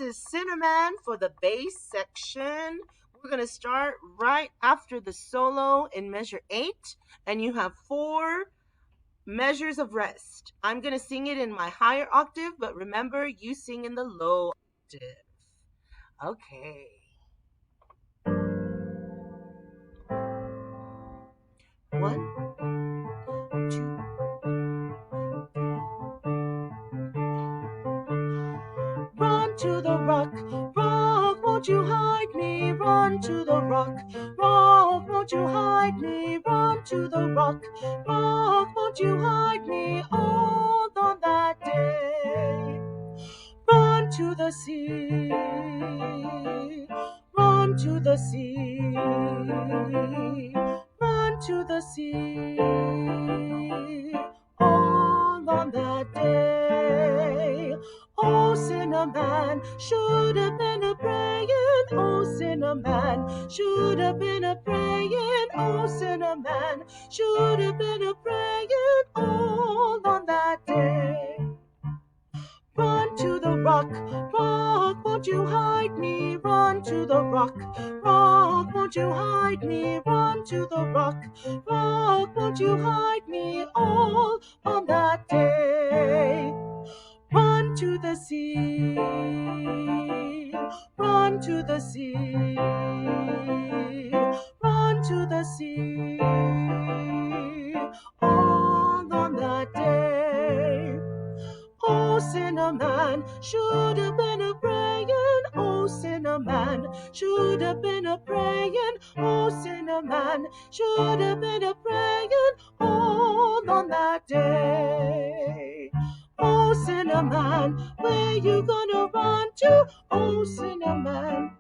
this is Cinnamon for the bass section. We're going to start right after the solo in measure 8, and you have 4 measures of rest. I'm going to sing it in my higher octave, but remember, you sing in the low octave. Okay. One, two, run to the rock, rock, won't you hide me? Run to the rock, rock, won't you hide me? Run to the rock, rock, won't you hide me? All on that day. Run to the sea, run to the sea, run to the sea. All on that day. Oh, Cinnamon, should have been a praying. Oh, Cinnamon, should have been a praying. Oh, Cinnamon, should have been a praying. All on that day. Run to the rock, rock, won't you hide me? Run to the rock, rock, won't you hide me? Run to the rock, rock, won't you hide me? All on that day. Run to the sea, run to the sea, run to the sea. All on that day. Oh, Cinnamon, should have been a praying. Oh, Cinnamon, should have been a praying. Oh, Cinnamon, should have been a praying. All on that day. Oh, Cinnamon, where you gonna run to? Oh, Cinnamon.